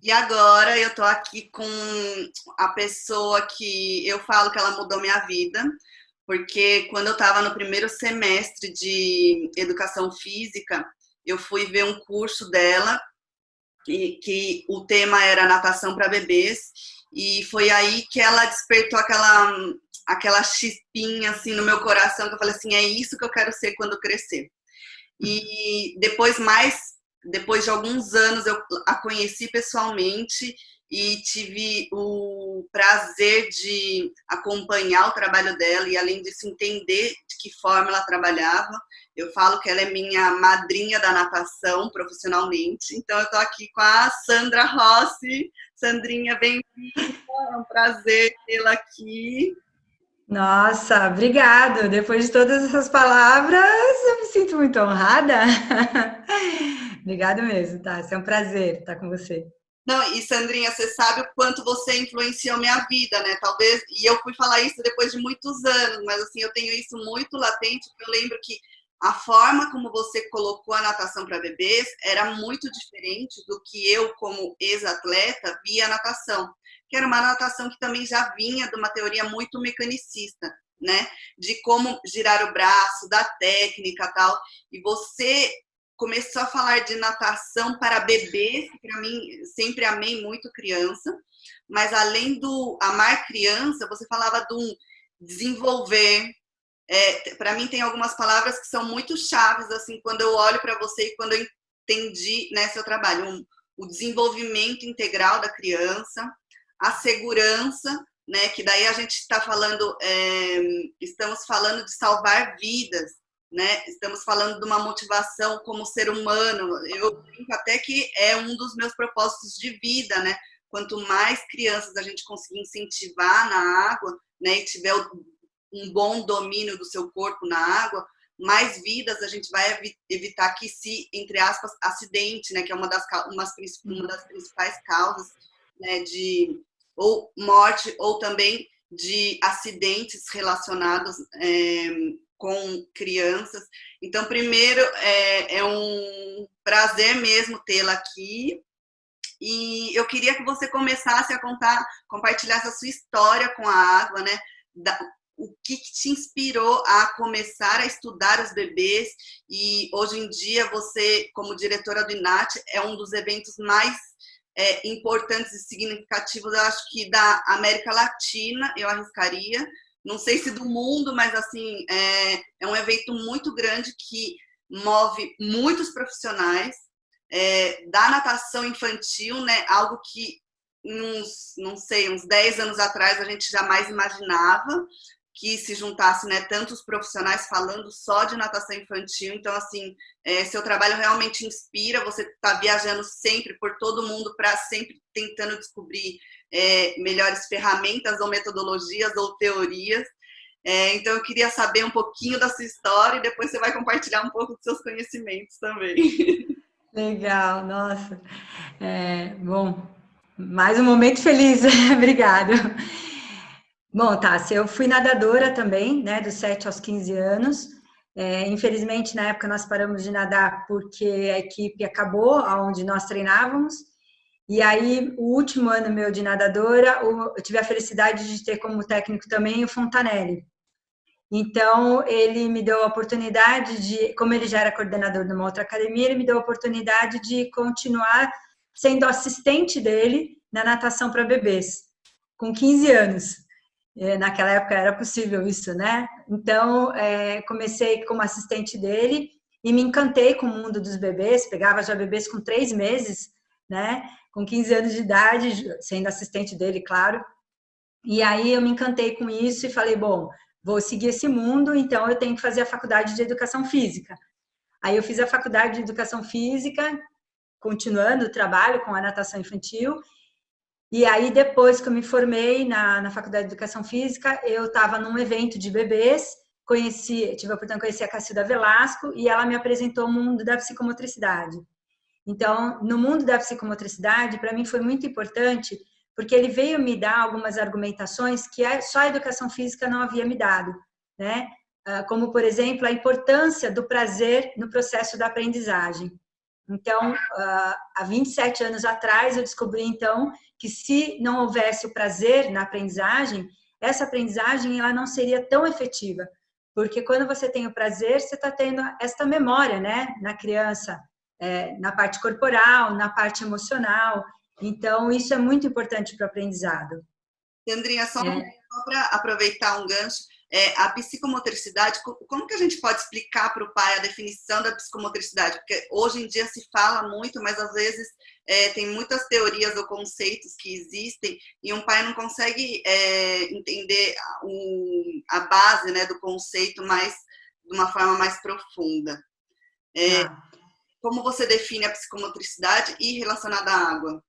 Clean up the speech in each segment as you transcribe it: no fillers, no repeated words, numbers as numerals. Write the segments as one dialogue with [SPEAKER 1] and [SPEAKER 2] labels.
[SPEAKER 1] E agora eu tô aqui com a pessoa que eu falo que ela mudou minha vida, porque quando eu estava no primeiro semestre de educação física, eu fui ver um curso dela e que o tema era natação para bebês, e foi aí que ela despertou aquela chispinha assim no meu coração, que eu falei assim, é isso que eu quero ser quando crescer. E depois de alguns anos, eu a conheci pessoalmente e tive o prazer de acompanhar o trabalho dela e, além disso, entender de que forma ela trabalhava. Eu falo que ela é minha madrinha da natação profissionalmente. Então, eu estou aqui com a Sandra Rossi. Sandrinha, bem-vinda. É um prazer tê-la aqui.
[SPEAKER 2] Nossa, obrigado. Depois de todas essas palavras, eu me sinto muito honrada. Obrigado mesmo, tá? É um prazer estar com você.
[SPEAKER 1] Não, e Sandrinha, você sabe o quanto você influenciou minha vida, né? Talvez, e eu fui falar isso depois de muitos anos, mas assim, eu tenho isso muito latente, porque eu lembro que a forma como você colocou a natação para bebês era muito diferente do que eu, como ex-atleta, via a natação, que era uma natação que também já vinha de uma teoria muito mecanicista, né? De como girar o braço, da técnica e tal. E você começou a falar de natação para bebês, que para mim sempre amei muito criança, mas além do amar criança, você falava de um desenvolver. Para mim tem algumas palavras que são muito chaves, assim, quando eu olho para você e quando eu entendi, né, seu trabalho, o desenvolvimento integral da criança, a segurança, né, que daí a gente está falando, estamos falando de salvar vidas, né? Estamos falando de uma motivação como ser humano. Eu brinco até que é um dos meus propósitos de vida, né? Quanto mais crianças a gente conseguir incentivar na água, né, e tiver um bom domínio do seu corpo na água, mais vidas a gente vai evitar que se, entre aspas, acidente, né, que é uma das principais causas, né, de ou morte ou também de acidentes relacionados com crianças. Então, primeiro, é um prazer mesmo tê-la aqui. E eu queria que você começasse a contar, compartilhasse a sua história com a água, né? O que te inspirou a começar a estudar os bebês, e hoje em dia você, como diretora do INAT, é um dos eventos mais importantes e significativos, eu acho que da América Latina, eu arriscaria, não sei se do mundo, mas assim, é um evento muito grande que move muitos profissionais, da natação infantil, né, algo que não sei, uns 10 anos atrás a gente jamais imaginava que se juntasse, né, tantos profissionais falando só de natação infantil. Então, assim, seu trabalho realmente inspira, você está viajando sempre por todo mundo para sempre tentando descobrir melhores ferramentas ou metodologias ou teorias. Então, eu queria saber um pouquinho da sua história e depois você vai compartilhar um pouco dos seus conhecimentos também.
[SPEAKER 2] Legal, nossa. Bom, mais um momento feliz. Obrigada. Bom, tá, se eu fui nadadora também, né, dos 7 aos 15 anos. Infelizmente, na época, nós paramos de nadar porque a equipe acabou onde nós treinávamos. E aí, o último ano meu de nadadora, eu tive a felicidade de ter como técnico também o Fontanelli. Então, ele me deu a oportunidade de, como ele já era coordenador de uma outra academia, ele me deu a oportunidade de continuar sendo assistente dele na natação para bebês, com 15 anos. Naquela época era possível isso, né? Então, comecei como assistente dele e me encantei com o mundo dos bebês, pegava já bebês com 3 meses, né? Com 15 anos de idade, sendo assistente dele, claro. E aí eu me encantei com isso e falei, bom, vou seguir esse mundo, então eu tenho que fazer a faculdade de educação física. Aí eu fiz a faculdade de educação física, continuando o trabalho com a natação infantil. E aí, depois que eu me formei na faculdade de educação física, eu estava num evento de bebês, tive a oportunidade de conhecer a Cacilda Velasco e ela me apresentou o mundo da psicomotricidade. Então, no mundo da psicomotricidade, para mim foi muito importante, porque ele veio me dar algumas argumentações que só a educação física não havia me dado, né? Como, por exemplo, a importância do prazer no processo da aprendizagem. Então, há 27 anos atrás, eu descobri, então, que se não houvesse o prazer na aprendizagem, essa aprendizagem ela não seria tão efetiva. Porque quando você tem o prazer, você está tendo esta memória, né, na criança, na parte corporal, na parte emocional. Então, isso é muito importante para o aprendizado.
[SPEAKER 1] Sandrinha, só para aproveitar um gancho, a psicomotricidade, como que a gente pode explicar para o pai a definição da psicomotricidade? Porque hoje em dia se fala muito, mas às vezes tem muitas teorias ou conceitos que existem e um pai não consegue entender a base, né, do conceito de uma forma mais profunda. Como você define a psicomotricidade e relacionada à água?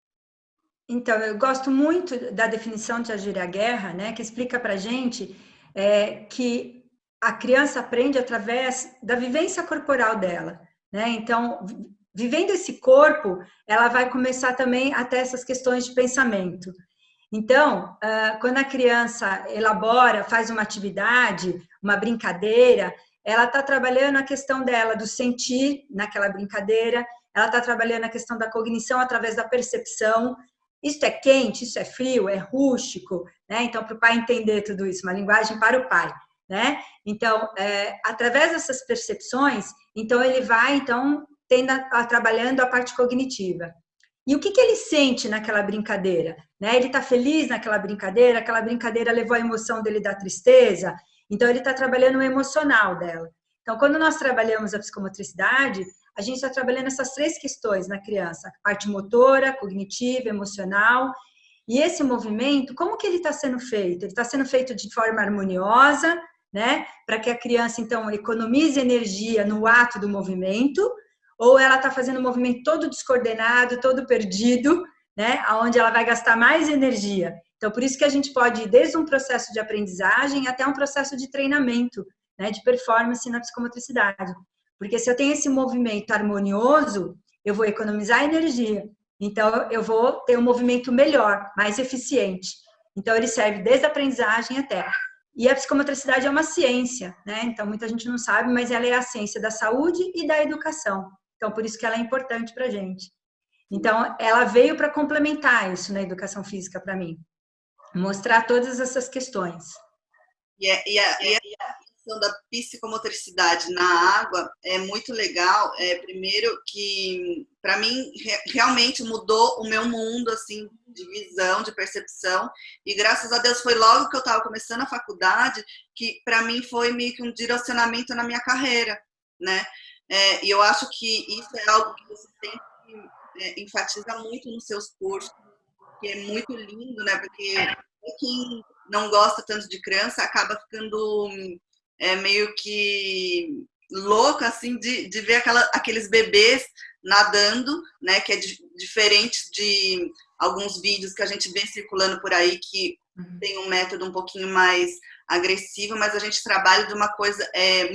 [SPEAKER 2] Então, eu gosto muito da definição de Agíria Guerra, né, que explica para a gente que a criança aprende através da vivência corporal dela, né? Então, vivendo esse corpo, ela vai começar também a ter essas questões de pensamento. Então, quando a criança elabora, faz uma atividade, uma brincadeira, ela está trabalhando a questão dela, do sentir naquela brincadeira, ela está trabalhando a questão da cognição através da percepção. Isso é quente, isso é frio, é rústico, né? Então, para o pai entender tudo isso, uma linguagem para o pai, né? Então, através dessas percepções, então ele vai, então, trabalhando a parte cognitiva. E o que ele sente naquela brincadeira? Né? Ele está feliz naquela brincadeira, aquela brincadeira levou a emoção dele da tristeza, então ele está trabalhando o emocional dela. Então, quando nós trabalhamos a psicomotricidade, a gente está trabalhando essas três questões na criança, a parte motora, cognitiva, emocional, e esse movimento, como que ele está sendo feito? Ele está sendo feito de forma harmoniosa, né? Para que a criança, então, economize energia no ato do movimento, ou ela está fazendo o movimento todo descoordenado, todo perdido, né? Onde ela vai gastar mais energia. Então, por isso que a gente pode ir desde um processo de aprendizagem até um processo de treinamento, né? De performance na psicomotricidade. Porque se eu tenho esse movimento harmonioso, eu vou economizar energia. Então, eu vou ter um movimento melhor, mais eficiente. Então, ele serve desde a aprendizagem até. E a psicomotricidade é uma ciência, né? Então, muita gente não sabe, mas ela é a ciência da saúde e da educação. Então, por isso que ela é importante para a gente. Então, ela veio para complementar isso na educação física para mim. Mostrar todas essas questões.
[SPEAKER 1] E a questão da psicomotricidade na água é muito legal. Primeiro que, para mim, realmente mudou o meu mundo, assim, de visão, de percepção. E, graças a Deus, foi logo que eu estava começando a faculdade que, para mim, foi meio que um direcionamento na minha carreira, né? E eu acho que isso é algo que você sempre enfatiza muito nos seus cursos, que é muito lindo, né? Porque quem não gosta tanto de criança acaba ficando meio que louco, assim, de ver aqueles bebês nadando, né? Que é diferente de alguns vídeos que a gente vê circulando por aí, que tem um método um pouquinho mais agressivo, mas a gente trabalha de uma coisa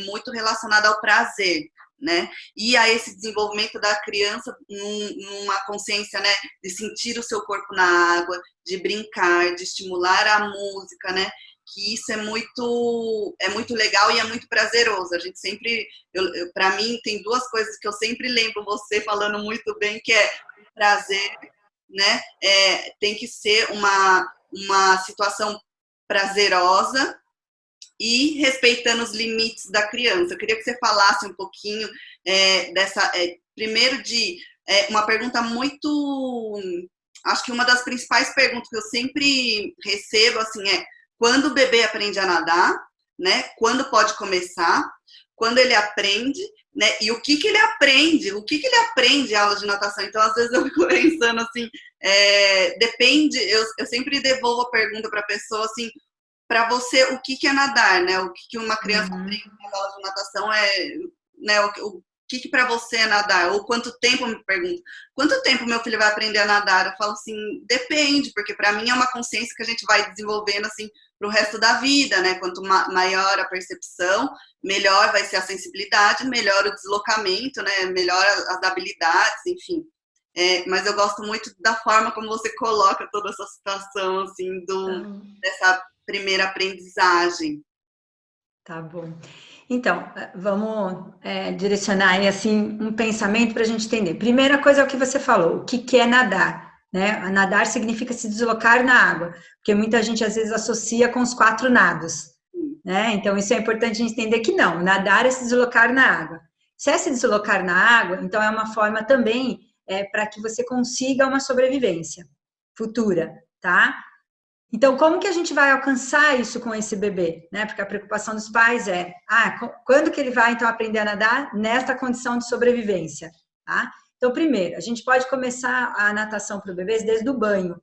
[SPEAKER 1] muito relacionada ao prazer, né? E a esse desenvolvimento da criança numa consciência, né, de sentir o seu corpo na água, de brincar, de estimular a música, né? Que isso é muito legal e é muito prazeroso. A gente sempre, para mim, tem duas coisas que eu sempre lembro você falando muito bem, que é prazer, né? Tem que ser uma situação prazerosa e respeitando os limites da criança. Eu queria que você falasse um pouquinho primeiro uma pergunta muito, acho que uma das principais perguntas que eu sempre recebo, assim, quando o bebê aprende a nadar, né? Quando pode começar, quando ele aprende, né? E o que ele aprende, ele aprende em aula de natação. Então, às vezes eu fico pensando assim, depende, eu sempre devolvo a pergunta para a pessoa, assim, para você, o que é nadar, né? O que uma criança aprende na aula de natação né? O que para você é nadar? Ou quanto tempo, me pergunto, quanto tempo meu filho vai aprender a nadar? Eu falo assim, depende, porque para mim é uma consciência que a gente vai desenvolvendo, assim, para o resto da vida, né? Quanto maior a percepção, melhor vai ser a sensibilidade, melhor o deslocamento, né? Melhor as habilidades, enfim. Mas eu gosto muito da forma como você coloca toda essa situação, assim, dessa primeira aprendizagem.
[SPEAKER 2] Tá bom. Então, vamos direcionar aí, assim, um pensamento para a gente entender. Primeira coisa é o que você falou, o que é nadar, né? Nadar significa se deslocar na água, porque muita gente às vezes associa com os 4 nados, né? Então, isso é importante a gente entender que não, nadar é se deslocar na água. Se é se deslocar na água, então é uma forma também para que você consiga uma sobrevivência futura, tá? Então, como que a gente vai alcançar isso com esse bebê, né? Porque a preocupação dos pais é, quando que ele vai, então, aprender a nadar nesta condição de sobrevivência, tá? Então, primeiro, a gente pode começar a natação para o bebê desde o banho.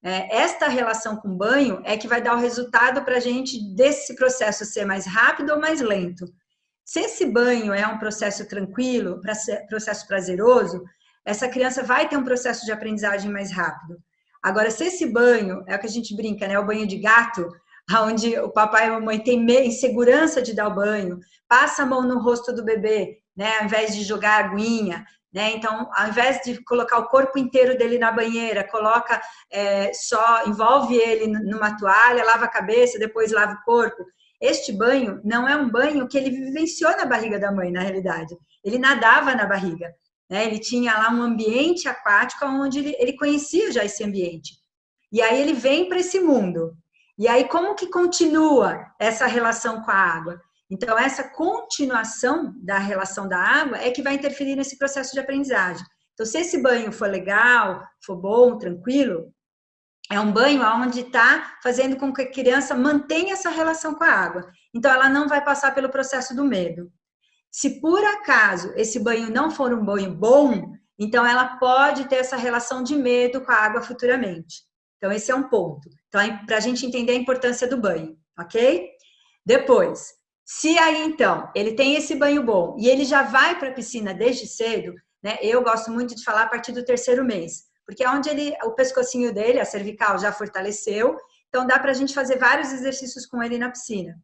[SPEAKER 2] Esta relação com o banho é que vai dar o resultado para a gente desse processo ser mais rápido ou mais lento. Se esse banho é um processo tranquilo, processo prazeroso, essa criança vai ter um processo de aprendizagem mais rápido. Agora, se esse banho, é o que a gente brinca, né? O banho de gato, onde o papai e a mamãe têm insegurança de dar o banho, passa a mão no rosto do bebê, né? Ao invés de jogar aguinha, né? Então, ao invés de colocar o corpo inteiro dele na banheira, coloca envolve ele numa toalha, lava a cabeça, depois lava o corpo. Este banho não é um banho que ele vivenciou na barriga da mãe, na realidade. Ele nadava na barriga. Ele tinha lá um ambiente aquático onde ele conhecia já esse ambiente. E aí ele vem para esse mundo. E aí como que continua essa relação com a água? Então, essa continuação da relação da água é que vai interferir nesse processo de aprendizagem. Então, se esse banho for legal, for bom, tranquilo, é um banho onde está fazendo com que a criança mantenha essa relação com a água. Então, ela não vai passar pelo processo do medo. Se por acaso esse banho não for um banho bom, então ela pode ter essa relação de medo com a água futuramente. Então, esse é um ponto. Então, para a gente entender a importância do banho, ok? Depois, se aí, então, ele tem esse banho bom e ele já vai para a piscina desde cedo, né? Eu gosto muito de falar a partir do 3º mês, porque é onde o pescocinho dele, a cervical, já fortaleceu, então dá para a gente fazer vários exercícios com ele na piscina.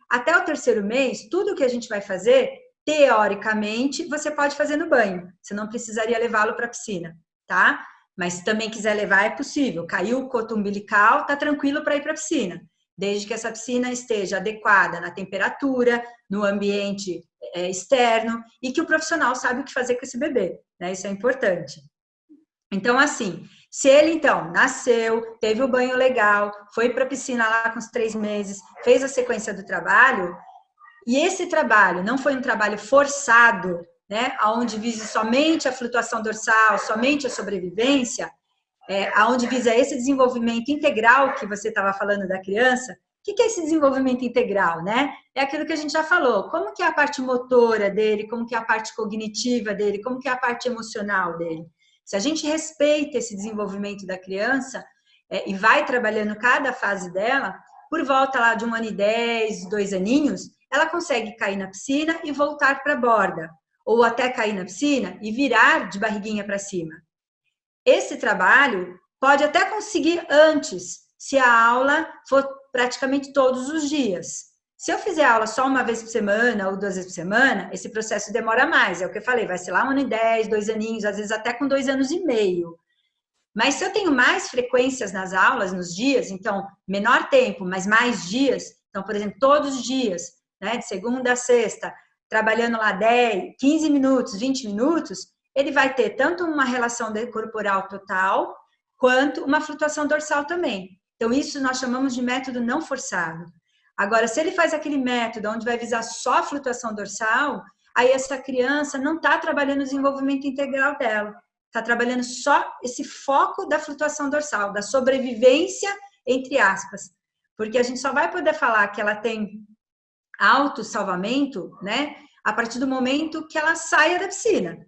[SPEAKER 2] Até o 3º mês, tudo que a gente vai fazer, teoricamente, você pode fazer no banho. Você não precisaria levá-lo para a piscina, tá? Mas se também quiser levar, é possível. Caiu o coto umbilical, tá tranquilo para ir para a piscina. Desde que essa piscina esteja adequada na temperatura, no ambiente externo, e que o profissional sabe o que fazer com esse bebê, né? Isso é importante. Então, assim, se ele, então, nasceu, teve o banho legal, foi para a piscina lá com os 3 meses, fez a sequência do trabalho, e esse trabalho não foi um trabalho forçado, né, onde vise somente a flutuação dorsal, somente a sobrevivência, onde visa esse desenvolvimento integral que você estava falando da criança. O que é esse desenvolvimento integral, né? É aquilo que a gente já falou. Como que é a parte motora dele, como que é a parte cognitiva dele, como que é a parte emocional dele. Se a gente respeita esse desenvolvimento da criança e vai trabalhando cada fase dela, por volta lá de 1 ano e 10, 2 aninhos, ela consegue cair na piscina e voltar para a borda, ou até cair na piscina e virar de barriguinha para cima. Esse trabalho pode até conseguir antes, se a aula for praticamente todos os dias. Se eu fizer aula só uma vez por semana ou 2 vezes por semana, esse processo demora mais. É o que eu falei, vai ser lá 1 ano e 10, 2 aninhos, às vezes até com 2 anos e meio. Mas se eu tenho mais frequências nas aulas, nos dias, então, menor tempo, mas mais dias, então, por exemplo, todos os dias, né, de segunda a sexta, trabalhando lá 10, 15 minutos, 20 minutos, ele vai ter tanto uma relação corporal total, quanto uma flutuação dorsal também. Então, isso nós chamamos de método não forçado. Agora, se ele faz aquele método onde vai visar só a flutuação dorsal, aí essa criança não está trabalhando o desenvolvimento integral dela. Está trabalhando só esse foco da flutuação dorsal, da sobrevivência, entre aspas. Porque a gente só vai poder falar que ela tem autossalvamento, né, a partir do momento que ela saia da piscina.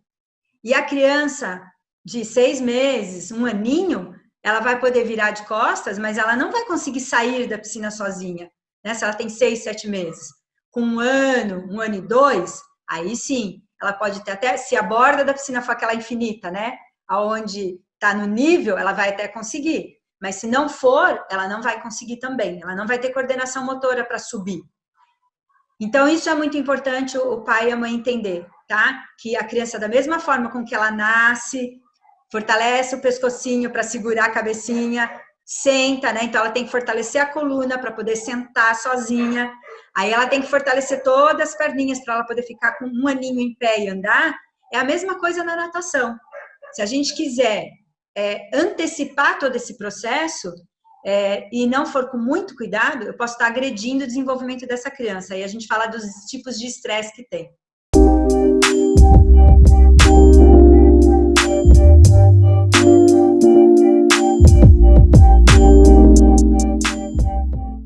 [SPEAKER 2] E a criança de 6 meses, 1 aninho, ela vai poder virar de costas, mas ela não vai conseguir sair da piscina sozinha, né? Se ela tem 6, 7 meses. Com 1 ano e 2, aí sim, ela pode ter até, se a borda da piscina for aquela infinita, né? Aonde está no nível, ela vai até conseguir. Mas se não for, ela não vai conseguir também. Ela não vai ter coordenação motora para subir. Então, isso é muito importante o pai e a mãe entender, tá? Que a criança, da mesma forma com que ela nasce, fortalece o pescocinho para segurar a cabecinha, senta, né? Então ela tem que fortalecer a coluna para poder sentar sozinha. Aí ela tem que fortalecer todas as perninhas para ela poder ficar com um aninho em pé e andar. É a mesma coisa na natação. Se a gente quiser antecipar todo esse processo e não for com muito cuidado, eu posso estar agredindo o desenvolvimento dessa criança. Aí a gente fala dos tipos de estresse que tem.